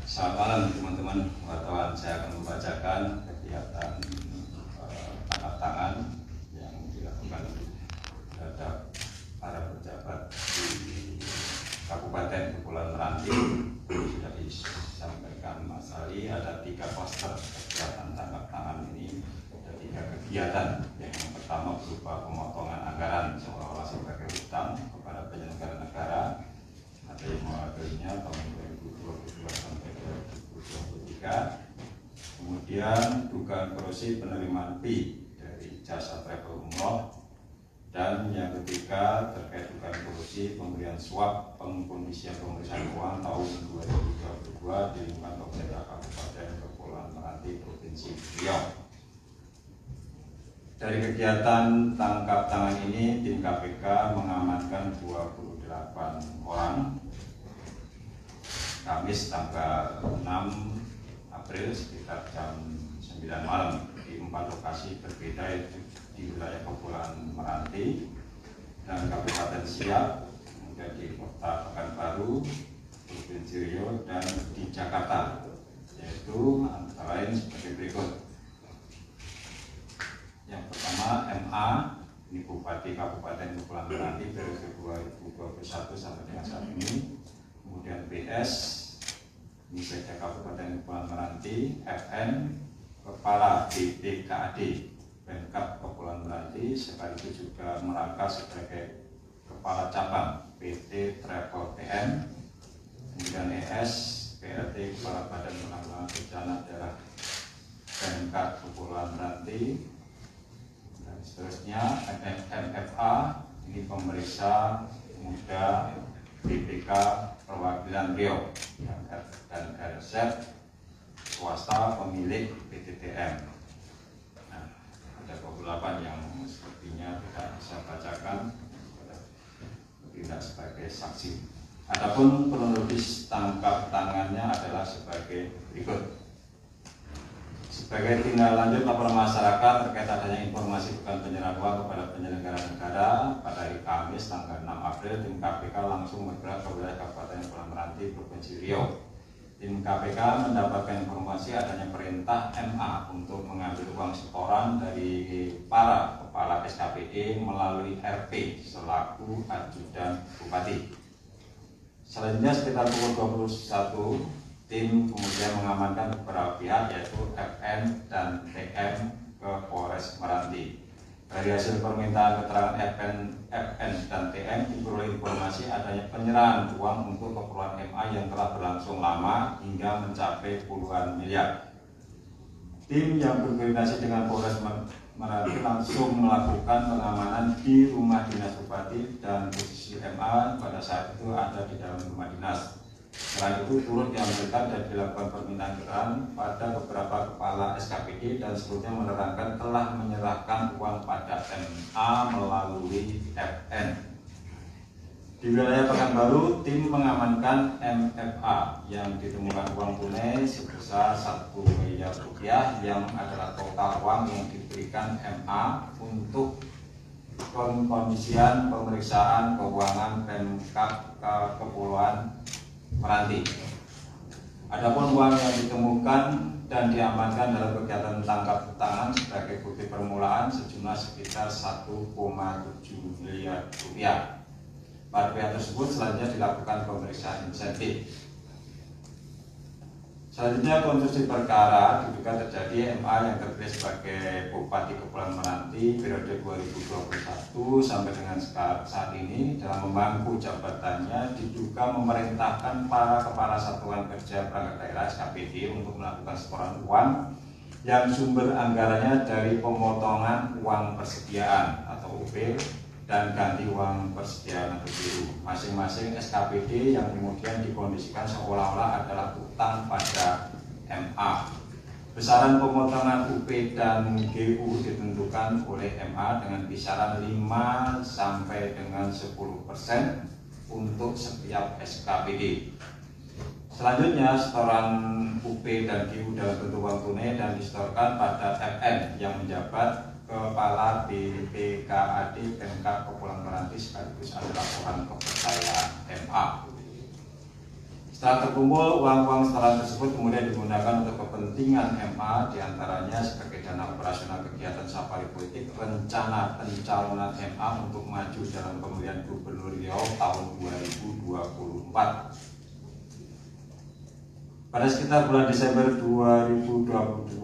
Selamat malam teman-teman wartawan. Saya akan membacakan kegiatan tangkap tangan yang dilakukan terhadap para pejabat di Kabupaten Kepulauan Meranti. Sudah disampaikan Mas Ali, ada 3 klaster kegiatan tangkap tangan ini. Ada 3 kegiatan. Yang pertama berupa pemotongan anggaran seolah-olah sebagai hutang kepada penyelenggara negara. Ada yang mewakilinya tahun 2022 sampai 2023. Kemudian dugaan korupsi penerimaan fee dari jasa travel umroh, dan yang ketiga terkait dugaan korupsi pemberian suap pengkondisian pemeriksaan uang tahun 2022 di lingkungan pemerintah Kabupaten Kepulauan Meranti Provinsi Riau. Dari kegiatan tangkap tangan ini, tim KPK mengamankan 28 orang Kamis tanggal 6 April sekitar jam 9 malam di 4 lokasi berbeda, yaitu di wilayah Kepulauan Meranti dan Kabupaten Siak, kemudian di Kota Pekanbaru, Provinsi Riau, dan di Jakarta, yaitu antara lain sebagai berikut. Yang pertama MA, ini Bupati Kabupaten Kepulauan Meranti periode 2021 sampai dengan saat ini. Kemudian BS, ini Sekda Kabupaten Kepulauan Meranti. FN, Kepala BPKAD Pemkab Kepulauan Meranti, sekaligus juga merangkap sebagai Kepala Cabang PT Travel TM. Kemudian ES, PLT Kepala Badan Penanggulangan Bencana Daerah Pemkab Kepulauan Meranti. Dan seterusnya MFA, ini pemeriksa muda BPK Perwakilan Riau, dan RZ swasta pemilik PTTM. Nah, ada beberapa yang sepertinya tidak bisa bacakan, tidak sebagai saksi. Adapun kronologis tangkap tangannya adalah sebagai berikut. Sebagai tindak lanjut laporan masyarakat terkait adanya informasi bukan penyerahan uang kepada penyelenggara negara, pada hari Kamis tanggal 6 April, tim KPK langsung bergerak ke wilayah Kabupaten Kepulauan Meranti, Provinsi Riau. Tim KPK mendapatkan informasi adanya perintah MA untuk mengambil uang setoran dari para kepala SKPD melalui RP selaku ajudan Bupati. Selanjutnya sekitar pukul 21, tim kemudian mengamankan beberapa pihak, yaitu FN dan TM ke Polres Meranti. Dari hasil permintaan keterangan FN dan TM diperoleh informasi adanya penyerahan uang untuk keperluan MA yang telah berlangsung lama hingga mencapai puluhan miliar. Tim yang berkoordinasi dengan Polres Meranti langsung melakukan pengamanan di rumah dinas Bupati, dan posisi MA pada saat itu ada di dalam rumah dinas. Selain itu turut diambilkan dan dilakukan permintaan keterangan pada beberapa kepala SKPD, dan seluruhnya menerangkan telah menyerahkan uang pada MA melalui FN. Di wilayah Pekanbaru, tim mengamankan MFA yang ditemukan uang tunai sebesar 1 miliar rupiah yang adalah total uang yang diberikan MA untuk pengkondisian pemeriksaan keuangan Pemkab Kepulauan Meranti. Adapun uang yang ditemukan dan diamankan dalam kegiatan tangkap tangan sebagai bukti permulaan sejumlah sekitar 1,7 miliar rupiah. Pada pihak tersebut selanjutnya dilakukan pemeriksaan insentif. Selanjutnya konstruksi perkara diduga terjadi MA yang terpilih sebagai Bupati Kepulauan Meranti periode 2021 sampai dengan saat ini dalam memangku jabatannya diduga memerintahkan para kepala satuan kerja perangkat daerah SKPD untuk melakukan setoran uang yang sumber anggarannya dari pemotongan uang persediaan atau UP dan ganti uang persediaan atau biru masing-masing SKPD, yang kemudian dikondisikan seolah-olah adalah utang pada MA. Besaran pemotongan UP dan GU ditentukan oleh MA dengan kisaran 5 sampai dengan 10% untuk setiap SKPD. Selanjutnya setoran UP dan GU dalam bentuk uang tunai dan disetorkan pada FN yang menjabat Kepala BPKAD Pemkab Kepulauan Meranti sekaligus ada laporan kepercayaan MA. Setelah terkumpul, uang-uang setoran tersebut kemudian digunakan untuk kepentingan MA, diantaranya sebagai dana operasional kegiatan safari politik, rencana pencalonan MA untuk maju dalam pemilihan Gubernur Riau tahun 2024. Pada sekitar bulan Desember 2022,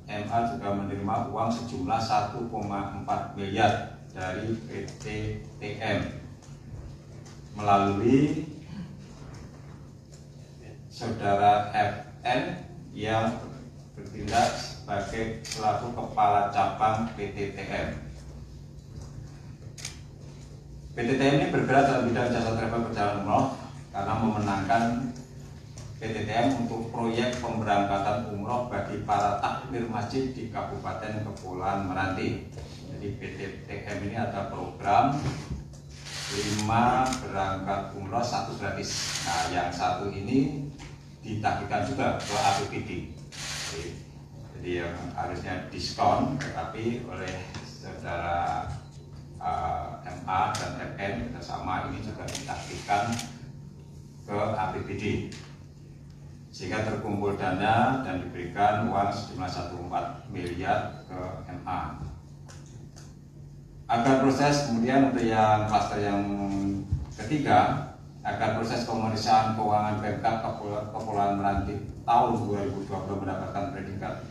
MA juga menerima uang sejumlah 1,4 miliar dari PT TM melalui Saudara FN yang bertindak sebagai selaku kepala cabang PT TM. PT TM ini bergerak dalam bidang jasa travel perjalanan umroh karena memenangkan PT TM untuk proyek pemberangkatan umroh bagi para takmir masjid di Kabupaten Kepulauan Meranti. Jadi PT TM ini ada program 5 berangkat umroh 1 gratis. Nah, yang satu ini ditagihkan juga ke APBD. Jadi yang harusnya diskon, tetapi oleh saudara MA dan FN kerjasama ini juga ditagihkan ke APBD, sehingga terkumpul dana dan diberikan uang sejumlah 1,4 miliar ke MA. Agar proses kemudian untuk yang klaster yang ketiga, agar proses pemeriksaan keuangan Pemkab Kepulauan Meranti tahun 2020 mendapatkan predikat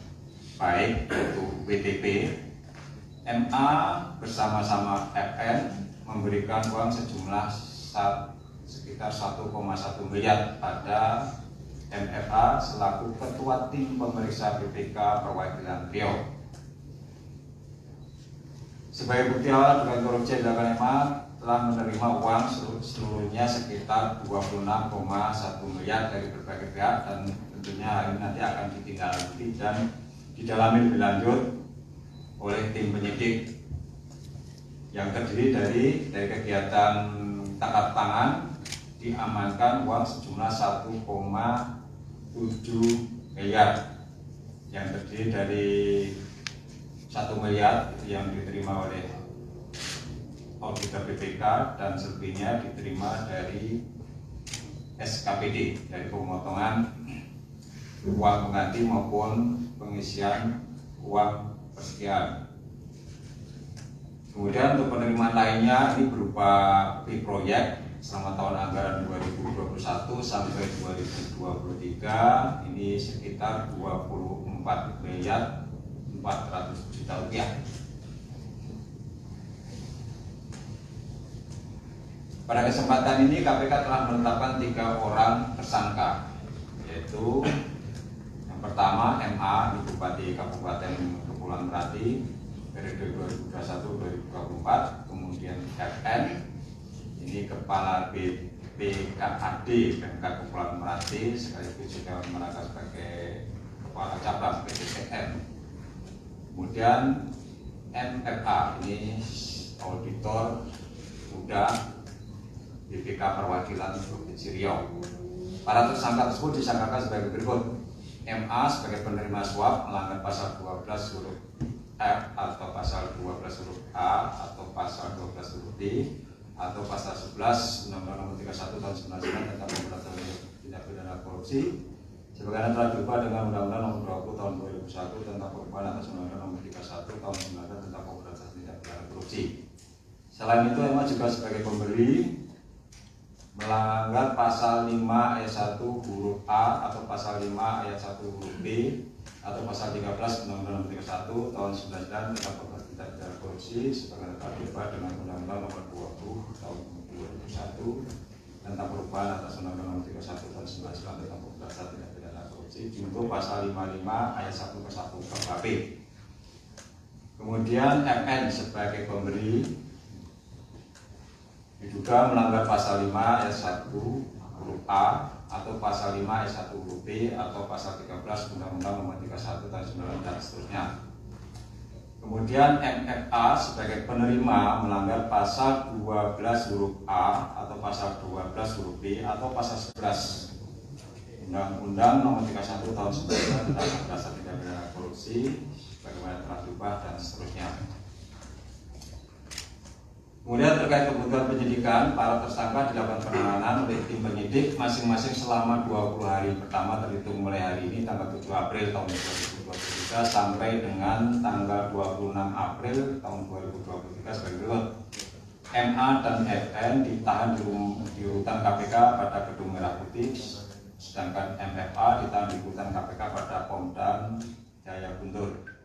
baik, yaitu WTP, MA bersama-sama FN memberikan uang sejumlah sekitar 1,1 miliar pada MFA selaku Ketua Tim Pemeriksa BPK Perwakilan Riau. Sebagai bukti awal dugaan korupsi yang dilakukan MA telah menerima uang seluruhnya sekitar 26,1 miliar dari berbagai pihak, dan tentunya hal ini nanti akan ditindaklanjuti dan didalami lebih lanjut oleh tim penyidik yang terdiri dari kegiatan tangkap tangan diamankan uang sejumlah 1,7 miliar yang terdiri dari 1 miliar yang diterima oleh auditor BPK dan selebihnya diterima dari SKPD, dari pemotongan uang pengganti maupun pengisian uang persekian. Kemudian untuk penerimaan lainnya ini berupa fee proyek selama tahun anggaran 2021 sampai 2023 ini sekitar 24 miliar 400 juta rupiah. Pada kesempatan ini KPK telah menetapkan 3 orang tersangka, yaitu yang pertama MA, di Bupati Kabupaten Kepulauan Meranti periode 2021-2024, kemudian FN, ini Kepala BPKAD Pemkab Kepulauan Meranti sekaligus juga merangkap sebagai Kepala Cabang PTTM. Kemudian MFA, ini auditor muda BPK Perwakilan Provinsi Riau. Para tersangka tersebut disangkakan sebagai berikut: MA sebagai penerima suap melanggar pasal 12 huruf F atau pasal 12 huruf A atau pasal 12 huruf D atau pasal 11 Undang-Undang Nomor 31 Tahun 1999 tentang pemberantasan tindak pidana korupsi sebagaimana telah diubah dengan Undang-Undang Nomor 20 Tahun 2001 tentang perubahan atas Undang-Undang Nomor 31 Tahun 1999 tentang pemberantasan tindak pidana korupsi. Selain itu, MA juga sebagai pemberi melanggar pasal 5 ayat 1 huruf A atau pasal 5 ayat 1 huruf B atau pasal 13 Undang-Undang Nomor 31 Tahun 1999 tentang pemberantasan tindak pidana korupsi sebagaimana telah diubah dengan Undang-Undang Nomor 20 Tahun 2001 tentang perubahan atas Undang-Undang Nomor 31 Tahun 1999 tentang pemberantasan tindak pidana korupsi junto pasal 55 ayat 1 ke 1 KUHP. Kemudian FN sebagai pemberi diduga melanggar pasal 5 ayat 1 huruf A atau pasal 5 ayat 1 huruf B atau pasal 13 Undang-Undang Nomor 31 Tahun 1999 dan seterusnya. Kemudian MFA sebagai penerima melanggar pasal 12 huruf A atau pasal 12 huruf B atau pasal 11 Undang-Undang Nomor 31 Tahun 1999 tentang pemberantasan tindak pidana korupsi sebagaimana telah diubah dan seterusnya. Kemudian terkait kebutuhan penyidikan, para tersangka dilakukan penahanan oleh tim penyidik masing-masing selama 20 hari pertama terhitung mulai hari ini tanggal 7 April tahun 2023 sampai dengan tanggal 26 April tahun 2023 sebagai berikut. MA dan FN ditahan di rutan KPK pada Gedung Merah Putih, sedangkan MFA ditahan di rutan KPK pada Pom dan Jaya Guntur.